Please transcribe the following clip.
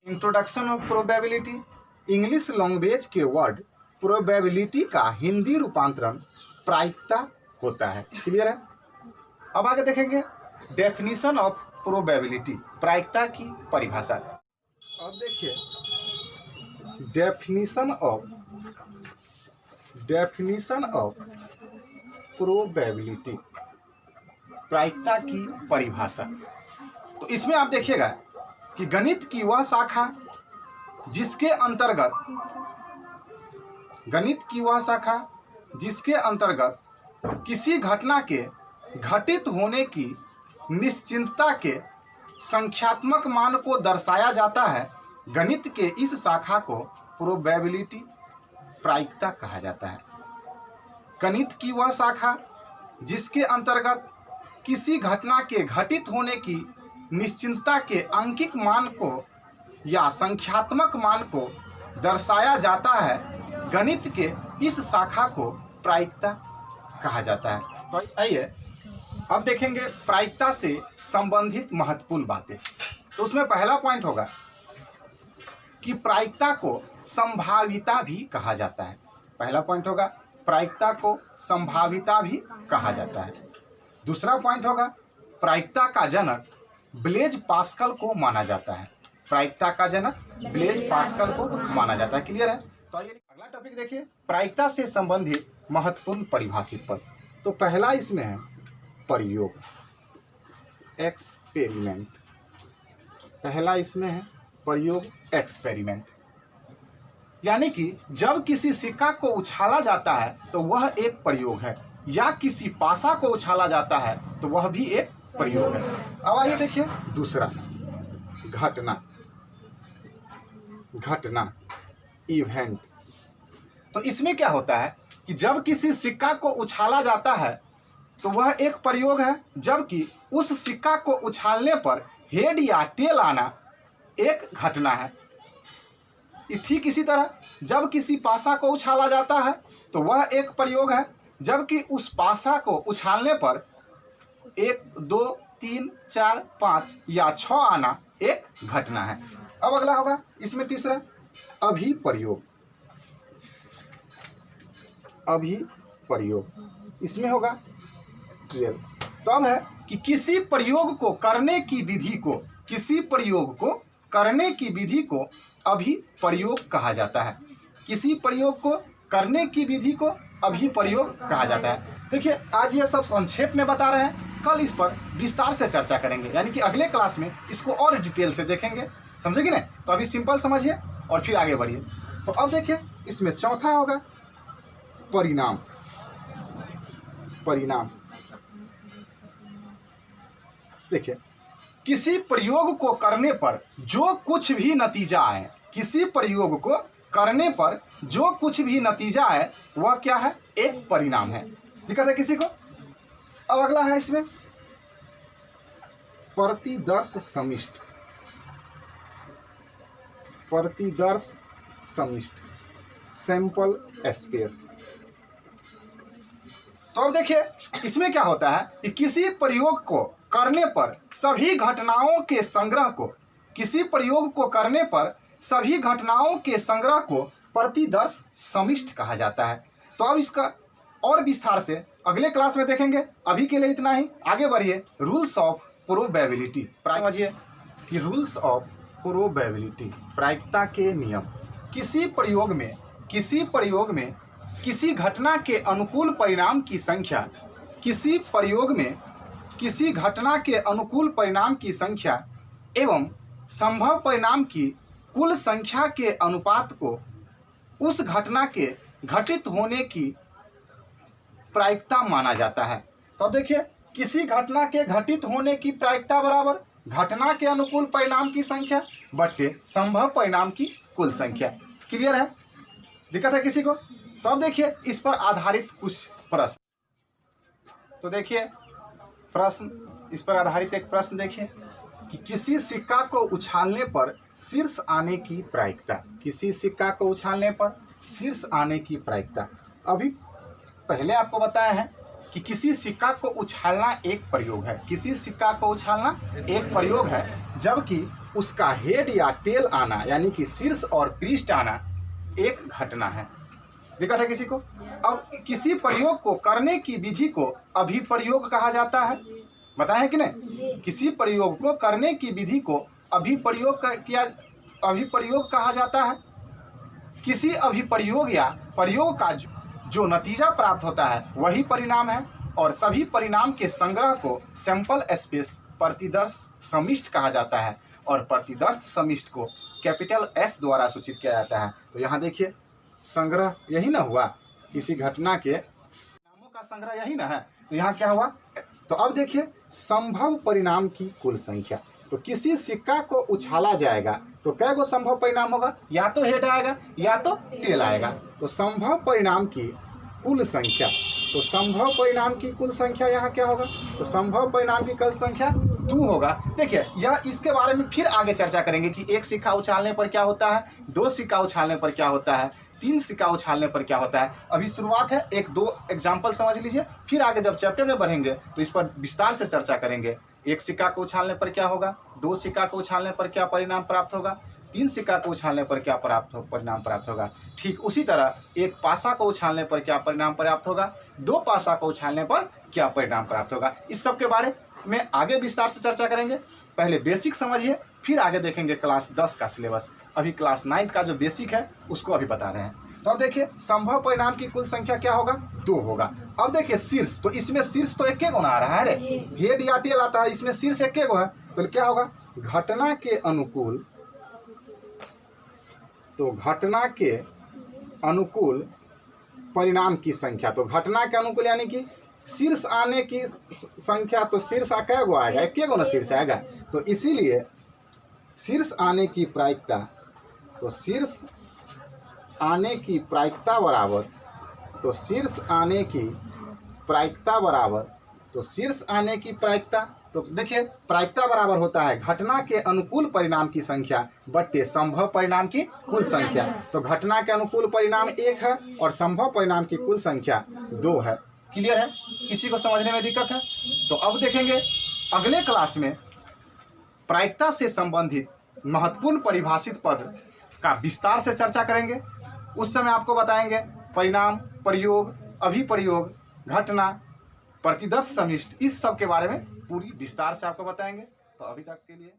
Introduction of probability. English language के word probability का हिंदी रूपांतरण प्रायिकता होता है। क्लियर है। अब आगे देखेंगे डेफिनेशन ऑफ प्रोबेबिलिटी, प्रायिकता की परिभाषा। अब देखिए डेफिनेशन ऑफ प्रोबेबिलिटी, प्रायिकता की परिभाषा। तो इसमें आप देखिएगा कि गणित की वह शाखा जिसके अंतर्गत किसी घटना के घटित होने की निश्चितता के संख्यात्मक मान को दर्शाया जाता है, गणित के इस शाखा को प्रोबेबिलिटी प्रायिकता कहा जाता है। गणित की वह शाखा जिसके अंतर्गत किसी घटना के घटित होने की निश्चितता के अंकिक मान को या संख्यात्मक मान को दर्शाया जाता है, गणित के इस शाखा को प्रायिकता कहा जाता है। तो आइए अब देखेंगे प्रायिकता से संबंधित महत्वपूर्ण बातें। तो उसमें पहला पॉइंट होगा कि प्रायिकता को संभाविता भी कहा जाता है। पहला पॉइंट होगा प्रायिकता को संभाविता भी कहा जाता है। दूसरा पॉइंट होगा प्रायिकता का जनक ब्लेज पास्कल को माना जाता है। प्रायिकता का जनक ब्लेज पास्कल को माना जाता है। क्लियर है। तो आइए अगला टॉपिक देखिए प्रयिकता से संबंधित महत्वपूर्ण परिभाषित पद। तो पहला इसमें है प्रयोग, एक्सपेरिमेंट। पहला इसमें है प्रयोग, एक्सपेरिमेंट। यानी कि जब किसी सिक्का को उछाला जाता है तो वह एक प्रयोग है, या किसी पासा को उछाला जाता है तो वह भी एक प्रयोग है। अब आइए देखिए दूसरा घटना, इवेंट। तो इसमें क्या होता है कि जब किसी सिक्का को उछाला जाता है तो वह एक प्रयोग है, जबकि उस सिक्का को उछालने पर हेड या टेल आना एक घटना है। ठीक इसी तरह जब किसी पासा को उछाला जाता है तो वह एक प्रयोग है, जबकि उस पासा को उछालने पर 1, 2, 3, 4, 5 या 6 आना एक घटना है। अब अगला होगा इसमें तीसरा अभिप्रयोग। इसमें होगा ट्रेल। तो अब है कि किसी प्रयोग को करने की विधि को अभिप्रयोग कहा जाता है। किसी प्रयोग को करने की विधि को अभिप्रयोग कहा जाता है। देखिए आज ये सब संक्षेप में बता रहे हैं, कल इस पर विस्तार से चर्चा करेंगे, यानी कि अगले क्लास में इसको और डिटेल से देखेंगे। समझेगी ना। तो अभी सिंपल समझिए और फिर आगे बढ़िए। तो अब देखिए इसमें चौथा होगा परिणाम। देखिए किसी प्रयोग को करने पर जो कुछ भी नतीजा आए, वह क्या है, एक परिणाम है। दिक्कत है किसी को। अब अगला है इसमें प्रतिदर्श समिष्ट, सैंपल स्पेस। तो अब देखिए इसमें क्या होता है कि किसी प्रयोग को करने पर सभी घटनाओं के संग्रह को प्रतिदर्श समिष्ट कहा जाता है। तो अब इसका और विस्तार से अगले क्लास में देखेंगे। अभी के लिए इतना ही। आगे बढ़िए रूल्स ऑफ प्रोबेबिलिटी। समझिए कि रूल्स ऑफ प्रोबेबिलिटी, प्रायिकता के नियम। किसी प्रयोग में किसी घटना के अनुकूल परिणाम की संख्या एवं संभव परिणाम की कुल संख्या के अनुपात को उस घटना के घटित होने की प्रायिकता माना जाता है। तो देखिए किसी घटना के घटित होने की प्रायिकता बराबर घटना के अनुकूल परिणाम की संख्या बट्टे संभव परिणाम की कुल संख्या। क्लियर है। दिक्कत है किसी को। तो अब देखिए इस पर आधारित कुछ प्रश्न। तो देखिए इस पर आधारित एक प्रश्न देखिए कि किसी सिक्का को उछालने पर शीर्ष आने की प्रायिकता। अभी पहले आपको बताया है कि किसी सिक्का को उछालना एक प्रयोग है, जबकि उसका हेड या टेल आना यानी कि शीर्ष और पृष्ठ आना एक घटना है। दिक्कत है किसी को? अब किसी प्रयोग को करने की विधि को अभिप्रयोग कहा जाता है, बताएं कि नहीं? किसी प्रयोग को करने की विधि को अभिप्रयोग कहा जाता है। किसी अभिप्रयोग या प्रयोग का जो नतीजा प्राप्त होता है वही परिणाम है, और सभी परिणाम के संग्रह को सैंपल स्पेस प्रतिदर्श समिष्ट कहा जाता है, और प्रतिदर्श समिष्ट को कैपिटल एस द्वारा सूचित किया जाता है। तो यहाँ देखिए संग्रह यही ना हुआ, किसी घटना के परिणामों का संग्रह यही ना है। तो यहाँ क्या हुआ? तो अब देखिए संभव परिणाम की कुल संख्या। तो किसी सिक्का को उछाला जाएगा तो कै गो संभव परिणाम होगा? या तो हेड आएगा या तो टेल आएगा। तो संभव परिणाम की कुल संख्या, तो संभव परिणाम की कुल संख्या यहाँ क्या होगा? तो संभव परिणाम की कुल संख्या 2 होगा। देखिए यह इसके बारे में फिर आगे चर्चा करेंगे कि एक सिक्का उछालने पर क्या होता है, 2 सिक्का उछालने पर क्या होता है, 3 सिक्का उछालने पर क्या होता है। अभी शुरुआत है, 1-2 एग्जाम्पल समझ लीजिए, फिर आगे जब चैप्टर में बढ़ेंगे तो इस पर विस्तार से चर्चा करेंगे। 1 सिक्का को उछालने पर क्या होगा, 2 सिक्का को उछालने पर क्या परिणाम प्राप्त होगा, 3 सिक्का को उछालने पर क्या परिणाम प्राप्त होगा। ठीक उसी तरह 1 पासा को उछालने पर क्या परिणाम प्राप्त होगा, 2 पासा को उछालने पर क्या परिणाम प्राप्त होगा। इस सब के बारे में आगे विस्तार से चर्चा करेंगे। पहले बेसिक समझिए, फिर आगे देखेंगे क्लास 10 का सिलेबस। अभी क्लास 9 का जो बेसिक है उसको अभी बता रहे हैं। तो अब देखिए संभव परिणाम की कुल संख्या क्या होगा? 2 होगा। अब देखिए शीर्ष, तो इसमें शीर्ष तो एक गो ना आ रहा है रे, हेड या टेल आता है, इसमें शीर्ष एक गो है। तो क्या होगा? घटना के अनुकूल, तो घटना के अनुकूल परिणाम की संख्या। तो घटना के अनुकूल यानी कि शीर्ष आने की संख्या, तो शीर्ष कै गो आएगा? एक गो ना शीर्ष आएगा। तो इसीलिए शीर्ष आने की प्रायिकता, तो शीर्ष आने की प्रायिकता बराबर, तो शीर्ष आने की प्रायिकता बराबर, तो शीर्ष आने की प्रायिकता, तो देखिए प्रायिकता बराबर होता है घटना के अनुकूल परिणाम की संख्या बट्टे संभव परिणाम की कुल संख्या। तो घटना के अनुकूल परिणाम 1 है और संभव परिणाम की कुल संख्या 2 है। क्लियर है? किसी को समझने में दिक्कत है? तो अब देखेंगे अगले क्लास में प्रायिकता से संबंधित महत्वपूर्ण परिभाषित पद का विस्तार से चर्चा करेंगे। उस समय आपको बताएंगे परिणाम, प्रयोग, अभिप्रयोग, घटना, प्रतिदर्श समिष्ट, इस सब के बारे में पूरी विस्तार से आपको बताएंगे। तो अभी तक के लिए